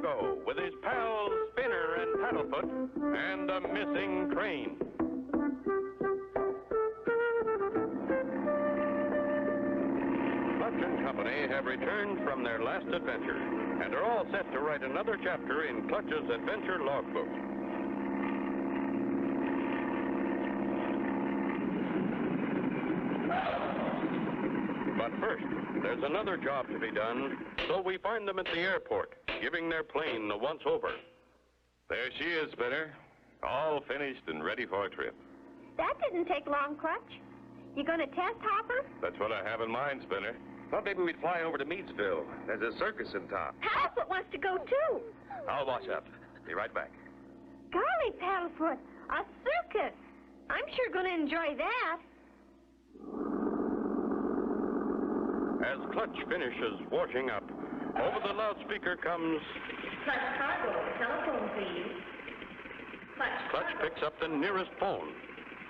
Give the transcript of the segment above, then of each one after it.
Cargo with his pals Spinner and Paddlefoot and a missing train. Clutch and Company have returned from their last adventure and are all set to write another chapter in Clutch's adventure logbook. But first, there's another job to be done, so we find them at the airport, giving their plane the once-over. There she is, Spinner. All finished and ready for a trip. That didn't take long, Clutch. You gonna test hopper? That's what I have in mind, Spinner. Thought maybe we'd fly over to Meadsville. There's a circus in town. Paddlefoot wants to go, too. I'll wash up. Be right back. Golly, Paddlefoot, a circus. I'm sure gonna enjoy that. As Clutch finishes washing up, over the loudspeaker comes... Clutch Cargo, telephone, please. Clutch picks up the nearest phone.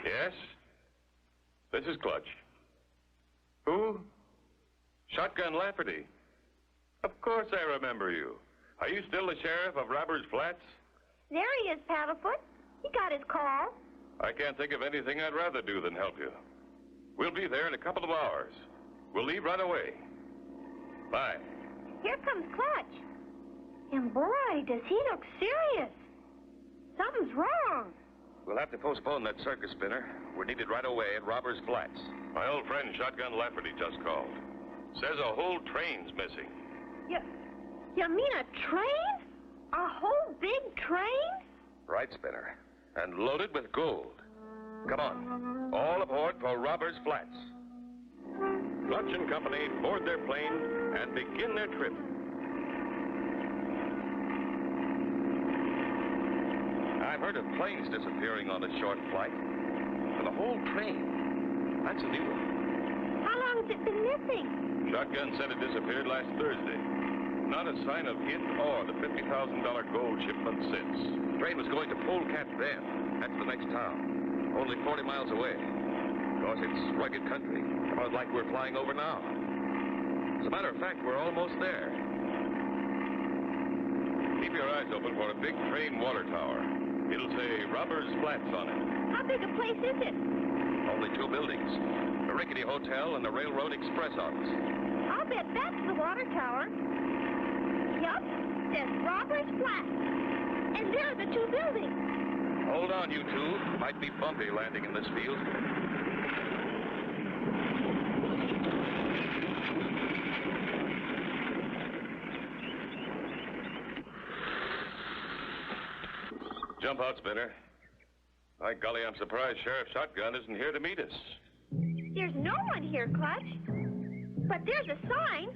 Yes? This is Clutch. Who? Shotgun Lafferty. Of course I remember you. Are you still the sheriff of Robbers Flats? There he is, Paddlefoot. He got his call. I can't think of anything I'd rather do than help you. We'll be there in a couple of hours. We'll leave right away. Bye. Here comes Clutch. And boy, does he look serious. Something's wrong. We'll have to postpone that circus, Spinner. We're needed right away at Robbers Flats. My old friend Shotgun Lafferty just called. Says a whole train's missing. You mean a train? A whole big train? Right, Spinner. And loaded with gold. Come on. All aboard for Robbers Flats. Clutch and Company board their plane and begin their trip. I've heard of planes disappearing on a short flight. But a whole train, that's a new one. How long has it been missing? Shotgun said it disappeared last Thursday. Not a sign of it or the $50,000 gold shipment since. The train was going to Polecat Bend. That's the next town. Only 40 miles away. Of course, it's rugged country. About like we're flying over now. As a matter of fact, we're almost there. Keep your eyes open for a big train water tower. It'll say Robbers Flats on it. How big a place is it? Only 2 buildings. A rickety hotel and the Railroad Express office. I'll bet that's the water tower. Yup, says Robbers Flats. And there are the 2 buildings. Hold on, you two. Might be bumpy landing in this field. Jump out, Spinner. By golly, I'm surprised Sheriff Shotgun isn't here to meet us. There's no one here, Clutch. But there's a sign.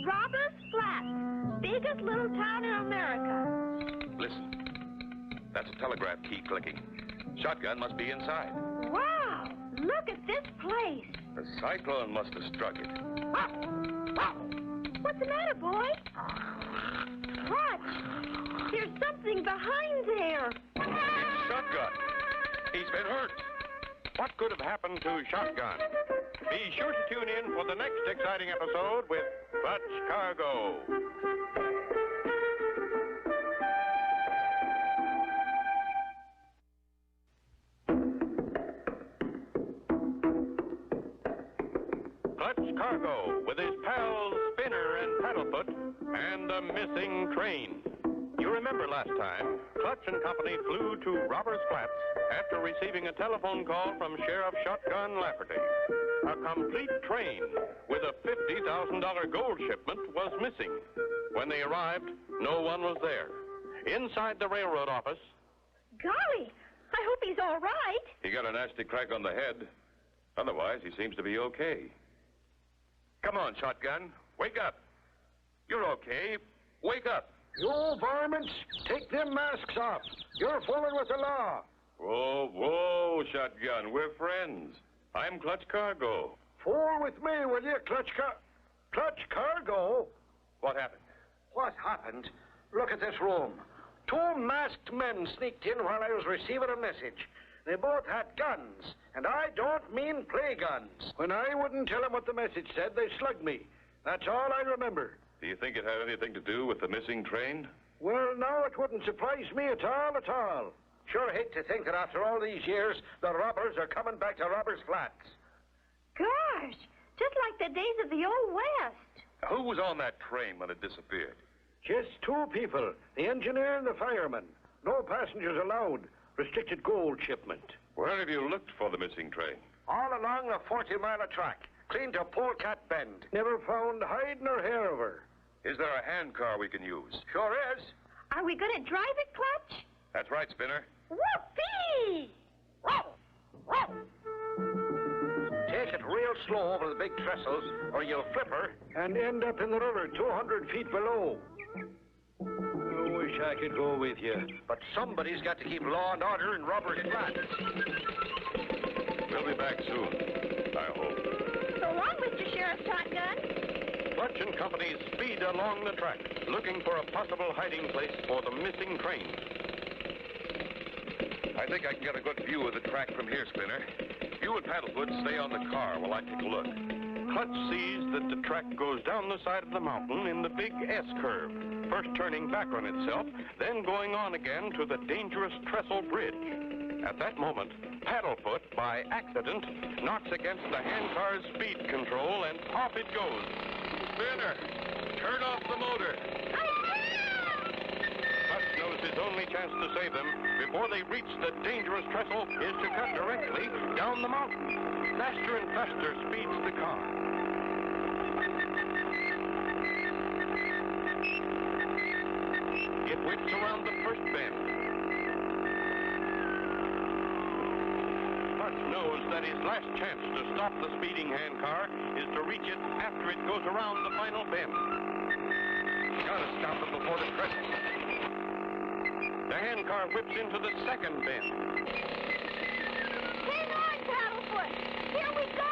Robbers Flats, biggest little town in America. Listen. That's a telegraph key clicking. Shotgun must be inside. Wow, look at this place. The cyclone must have struck it. What's the matter, boy? Clutch, there's something behind there. It's Shotgun. He's been hurt. What could have happened to Shotgun? Be sure to tune in for the next exciting episode with Clutch Cargo. Clutch Cargo with his pals Spinner and Paddlefoot and a missing train. You remember last time, Clutch and Company flew to Robbers Flats after receiving a telephone call from Sheriff Shotgun Lafferty. A complete train with a $50,000 gold shipment was missing. When they arrived, no one was there. Inside the railroad office... Golly, I hope he's all right. He got a nasty crack on the head. Otherwise, he seems to be okay. Come on, Shotgun. Wake up. You're okay. Wake up. You varmints, take them masks off. You're fooling with the law. Whoa, whoa, Shotgun. We're friends. I'm Clutch Cargo. Fool with me, will you, Clutch Cargo? What happened? What happened? Look at this room. 2 masked men sneaked in while I was receiving a message. They both had guns, and I don't mean play guns. When I wouldn't tell them what the message said, they slugged me. That's all I remember. Do you think it had anything to do with the missing train? Well, now it wouldn't surprise me at all. Sure hate to think that after all these years, the robbers are coming back to Robbers Flats. Gosh, just like the days of the Old West. Who was on that train when it disappeared? Just two people, the engineer and the fireman. No passengers allowed. Restricted gold shipment. Where have you looked for the missing train? All along the 40-mile track, clean to Polecat Bend. Never found hide nor hair of her. Is there a handcar we can use? Sure is. Are we going to drive it, Clutch? That's right, Spinner. Whoopee! Whoa! Whoa! Take it real slow over the big trestles, or you'll flip her and end up in the river 200 feet below. I wish I could go with you. But somebody's got to keep law and order in Robbers Flats. We'll be back soon, I hope. So long, Mr. Sheriff Shotgun. Clutch and Company speed along the track, looking for a possible hiding place for the missing train. I think I can get a good view of the track from here, Spinner. You and Paddlefoot stay on the car while I take a look. Clutch sees that the track goes down the side of the mountain in the big S curve, first turning back on itself, then going on again to the dangerous trestle bridge. At that moment, Paddlefoot, by accident, knocks against the handcar's speed control, and off it goes. Spinner, turn off the motor. Clutch knows his only chance to save them before they reach the dangerous trestle is to cut directly down the mountain. Faster and faster speeds the car. It whips around the first bend. Clutch knows that his last chance to stop the speeding handcar is to reach it after it goes around the final bend. Gotta stop them before the trestle. The handcar whips into the second bend. Hang on, Paddlefoot. Here we go!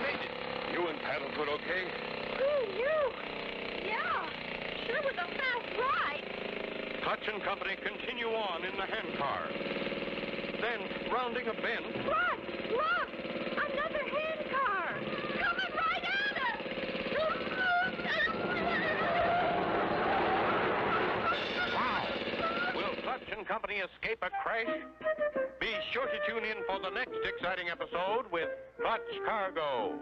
Made it. You and Paddlefoot okay? Ooh, you? Yeah, sure was a fast ride. Clutch and Company continue on in the handcar. Then, rounding a bend, Look! Look! Another handcar! Coming right at us! wow! Will Clutch and Company escape a crash? Be sure to tune in for the next exciting episode with Clutch Cargo.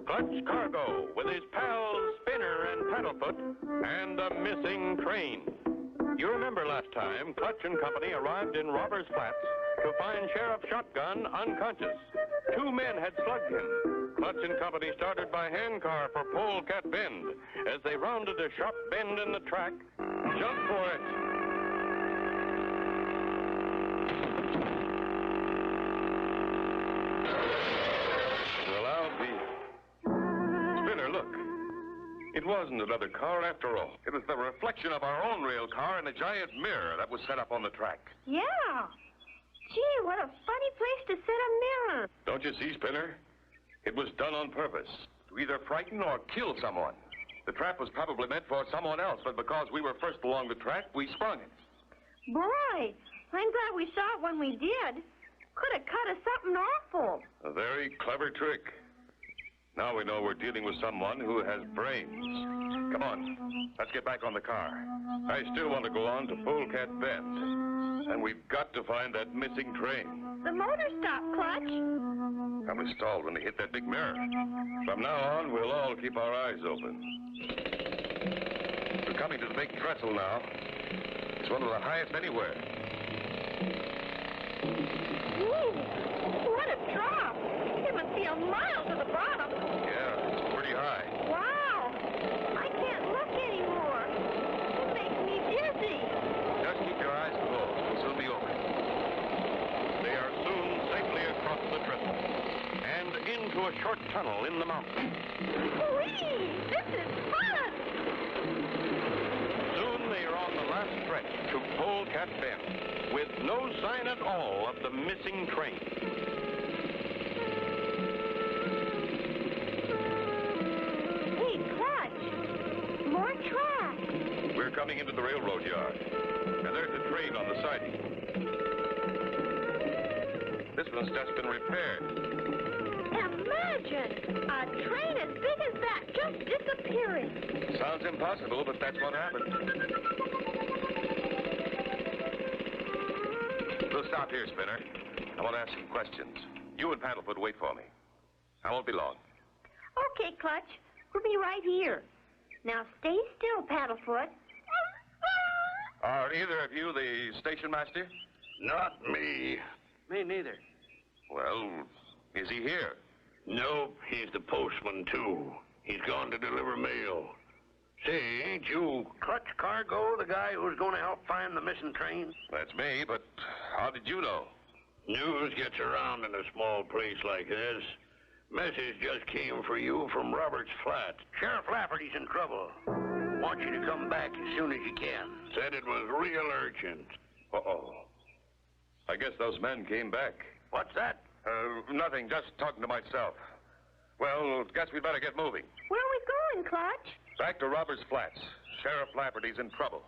Clutch Cargo with his pals Spinner and Paddlefoot and a missing train. You remember last time, Clutch and Company arrived in Robbers Flats to find Sheriff Shotgun unconscious. Two men had slugged him. Clutch and Company started by handcar for Polecat Bend. As they rounded a sharp bend in the track, jump for it. Well, I'll be... Spinner, look. It wasn't another car after all. It was the reflection of our own rail car in a giant mirror that was set up on the track. Yeah. Gee, what a funny place to set a mirror. Don't you see, Spinner? It was done on purpose, to either frighten or kill someone. The trap was probably meant for someone else, but because we were first along the track, we sprung it. Boy, I'm glad we saw it when we did. Could have cut us something awful. A very clever trick. Now we know we're dealing with someone who has brains. Come on, let's get back on the car. I still want to go on to Polecat Bend. And we've got to find that missing train. The motor stopped, Clutch. Probably stalled when they hit that big mirror. From now on, we'll all keep our eyes open. We're coming to the big trestle now. It's one of the highest anywhere. Ooh, what a drop. It must be a mile to the bottom. Yeah, it's pretty high. Wow. I can't look anymore. It makes me dizzy. Just keep your eyes closed. We'll soon be over. They are soon safely across the trestle and into a short tunnel in the mountain. Whee! This is fun! Soon they are on the last stretch to Polecat Bend with no sign at all of the missing train. Hey, coming into the railroad yard. And there's a train on the siding. This one's just been repaired. Imagine a train as big as that just disappearing. Sounds impossible, but that's what happened. We'll stop here, Spinner. I want to ask some questions. You and Paddlefoot wait for me. I won't be long. Okay, Clutch. We'll be right here. Now stay still, Paddlefoot. Are either of you the station master? Not me. Me neither. Well, is he here? Nope, he's the postman, too. He's gone to deliver mail. Say, ain't you Clutch Cargo, the guy who's going to help find the missing train? That's me, but how did you know? News gets around in a small place like this. Message just came for you from Robert's flat. Sheriff Lafferty's in trouble. Wants you to come back as soon as you can. Said it was real urgent. Uh-oh. I guess those men came back. What's that? Nothing, just talking to myself. Well, guess we'd better get moving. Where are we going, Clutch? Back to Robert's Flats. Sheriff Lafferty's in trouble.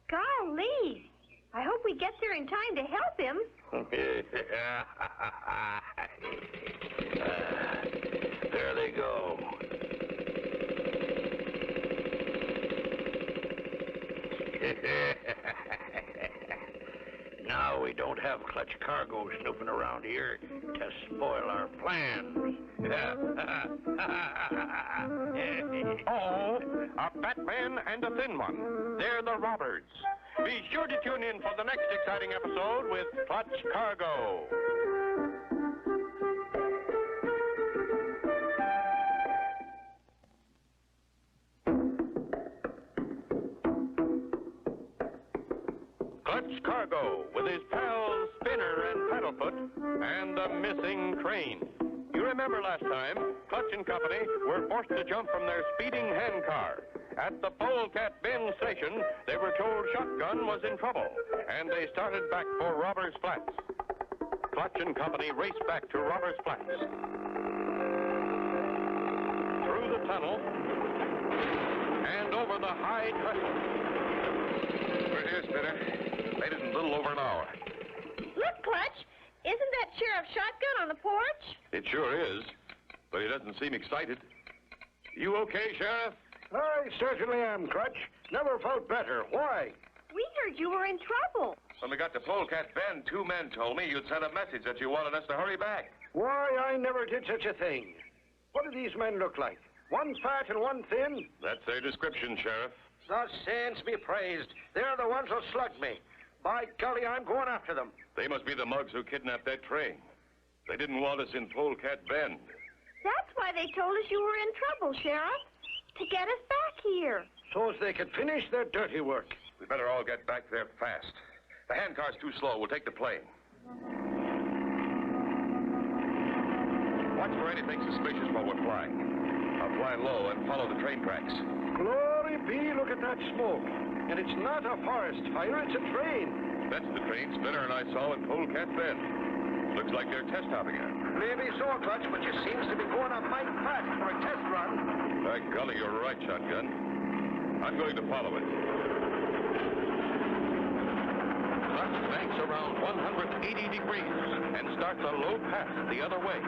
Golly. I hope we get there in time to help him. There they go. Now we don't have Clutch Cargo snooping around here to spoil our plans. Oh, a fat man and a thin one. They're the robbers. Be sure to tune in for the next exciting episode with Clutch Cargo. Clutch Cargo with his pals Spinner and Paddlefoot and the missing train. You remember last time, Clutch and Company were forced to jump from their speeding handcar. At the Polecat Bend station, they were told Shotgun was in trouble, and they started back for Robbers Flats. Clutch and Company raced back to Robbers Flats. Through the tunnel and over the high trestle. We're here, Spinner. Made it in a little over an hour. Look, Clutch. Isn't that Sheriff Shotgun on the porch? It sure is, but he doesn't seem excited. You okay, Sheriff? I certainly am, Clutch. Never felt better. Why? We heard you were in trouble. When we got to Polecat Bend, 2 men told me you'd sent a message that you wanted us to hurry back. Why, I never did such a thing. What do these men look like? One fat and one thin? That's their description, Sheriff. The saints be praised. They're the ones who slugged me. By golly, I'm going after them. They must be the mugs who kidnapped that train. They didn't want us in Polecat Bend. That's why they told us you were in trouble, Sheriff. To get us back here. So's they could finish their dirty work. We better all get back there fast. The handcar's too slow. We'll take the plane. Watch for anything suspicious while we're flying. I'll fly low and follow the train tracks. Glory be, look at that smoke. And it's not a forest fire, it's a train. That's the train Spinner and I saw in Polecat Bend. Looks like they're test hopping it. Maybe so, Clutch, but it seems to be going a mite fast for a test run. By golly, you're right, Shotgun. I'm going to follow it. Clutch banks around 180 degrees and starts a low path the other way.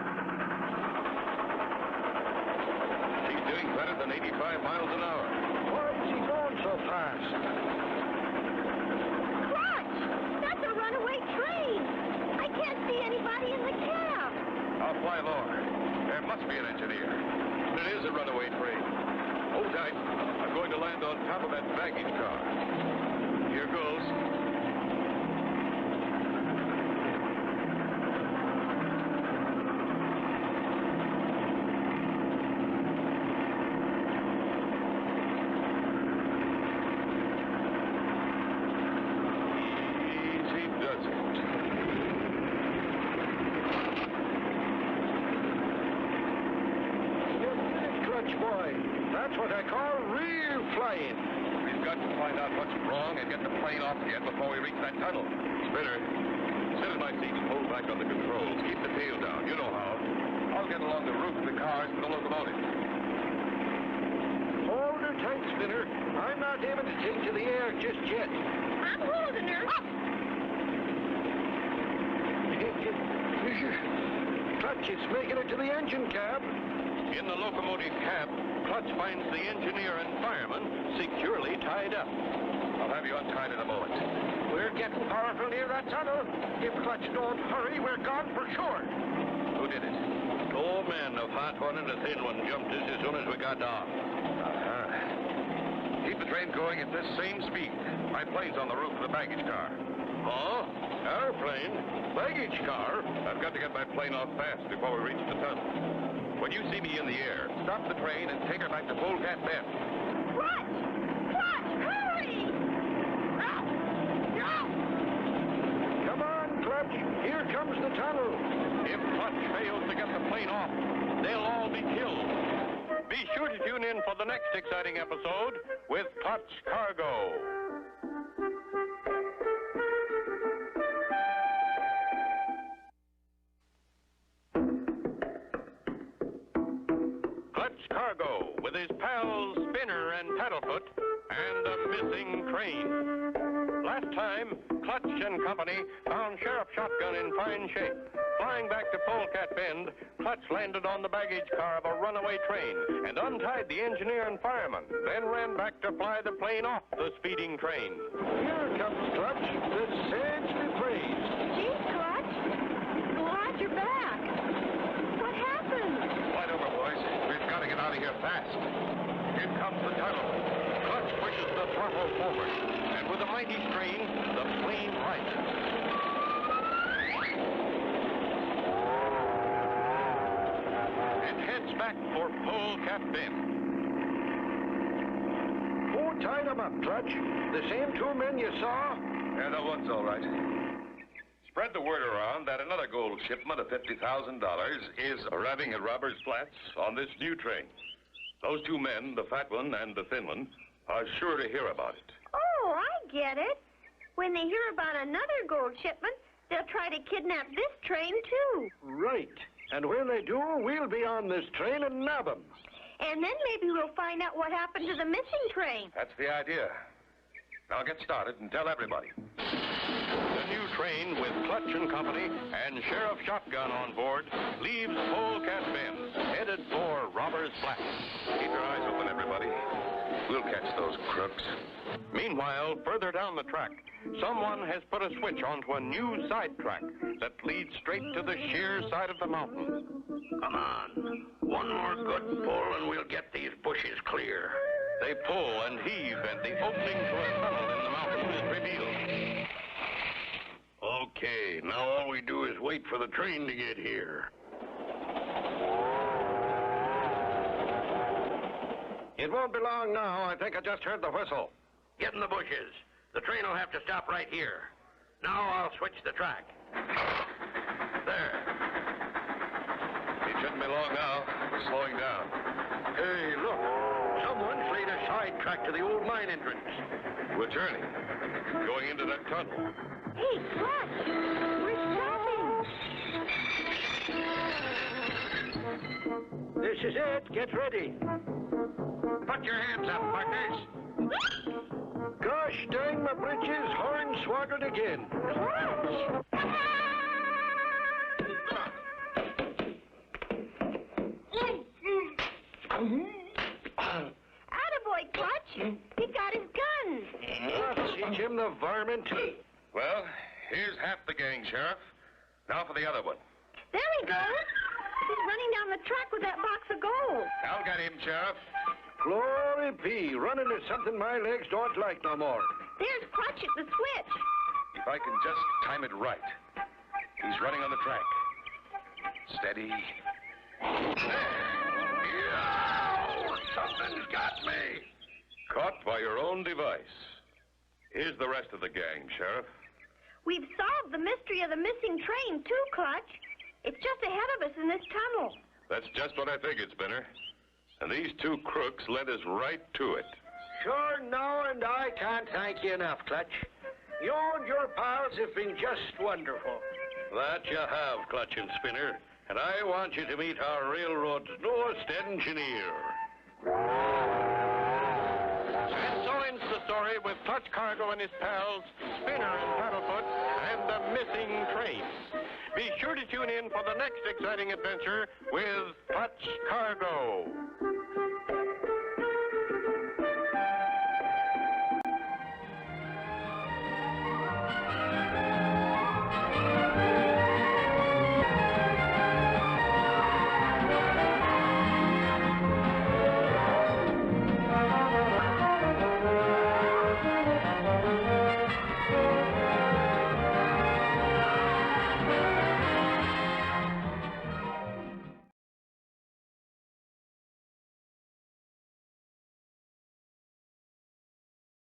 She's doing better than 85 miles an hour. Why is he going so fast? Clutch! That's a runaway train. I can't see anybody in the cab. I'll fly lower. There must be an engineer. It is a runaway train. Hold tight. I'm going to land on top of that baggage car. Here goes. Easy does it. Clutch boy. That's what I call real flying. We've got to find out what's wrong and get the plane off again before we reach that tunnel. Spinner, sit in my seat and hold back on the controls. Keep the tail down. You know how. I'll get along the roof of the cars with the locomotive. Hold her tight, Spinner. I'm not able to take to the air just yet. I'm holding her. Clutch, it's making it to the engine cab. In the locomotive cab, Clutch finds the engineer and fireman securely tied up. I'll have you untied in a moment. We're getting powerful near that tunnel. If Clutch don't hurry, we're gone for sure. Who did it? Two men, a fat one and a thin one, jumped us as soon as we got down. Keep the train going at this same speed. My plane's on the roof of the baggage car. Oh? Airplane? Baggage car? I've got to get my plane off fast before we reach the tunnel. When you see me in the air, stop the train and take her back to Polecat Bend. Clutch! Clutch, hurry! No! No! Come on, Clutch. Here comes the tunnel. If Clutch fails to get the plane off, they'll all be killed. Be sure to tune in for the next exciting episode with Clutch Cargo. Clutch Cargo with his pals Spinner and Paddlefoot and a missing train. Last time, Clutch and company found Sheriff Shotgun in fine shape. Flying back to Polecat Bend, Clutch landed on the baggage car of a runaway train and untied the engineer and fireman, then ran back to fly the plane off the speeding train. Here comes Clutch. The saints be praised. Gee, Clutch. Glad you're back. What happened? Slide over, boys. We've got to get out of here fast. In comes the tunnel. Clutch pushes the throttle forward, and with a mighty strain, the plane rises. It heads back for Polecat Bend. Who tied them up, Clutch? The same two men you saw? Yeah, that one's all right. Spread the word around that another gold shipment of $50,000 is arriving at Robbers Flats on this new train. Those two men, the fat one and the thin one, are sure to hear about it. Oh, I get it. When they hear about another gold shipment, they'll try to kidnap this train, too. Right. And when they do, we'll be on this train and nab them. And then maybe we'll find out what happened to the missing train. That's the idea. Now get started and tell everybody. The new train with Clutch and company and Sheriff Shotgun on board leaves Polecat Bend, headed for Robbers Flats. Keep your eyes open, everybody. We'll catch those crooks. Meanwhile, further down the track, someone has put a switch onto a new sidetrack that leads straight to the sheer side of the mountain. Come on. One more good pull and we'll get these bushes clear. They pull and heave, and the opening to a tunnel in the mountain is revealed. Okay, now all we do is wait for the train to get here. It won't be long now. I think I just heard the whistle. Get in the bushes. The train will have to stop right here. Now I'll switch the track. There. It shouldn't be long now. We're slowing down. Hey, look. Someone's laid a side track to the old mine entrance. We're turning. Going into that tunnel. Hey, Clutch, we're stopping. This is it. Get ready. Put your hands up, partners. Gosh dang my britches, hornswoggled again. Clutch! Attaboy, Clutch. He got his gun. Teach him the varmint. Well, here's half the gang, Sheriff. Now for the other one. There he goes. He's running down the track with that box of gold. I'll get him, Sheriff. Glory be. Running is something my legs don't like no more. There's Clutch at the switch. If I can just time it right. He's running on the track. Steady. Yow! Something's got me. Caught by your own device. Here's the rest of the gang, Sheriff. We've solved the mystery of the missing train, too, Clutch. It's just ahead of us in this tunnel. That's just what I figured, Spinner. And these two crooks led us right to it. Sure, no, and I can't thank you enough, Clutch. You and your pals have been just wonderful. That you have, Clutch and Spinner. And I want you to meet our railroad's newest engineer. And so with Clutch Cargo and his pals, Spinner and Paddlefoot, and the missing train. Be sure to tune in for the next exciting adventure with Clutch Cargo.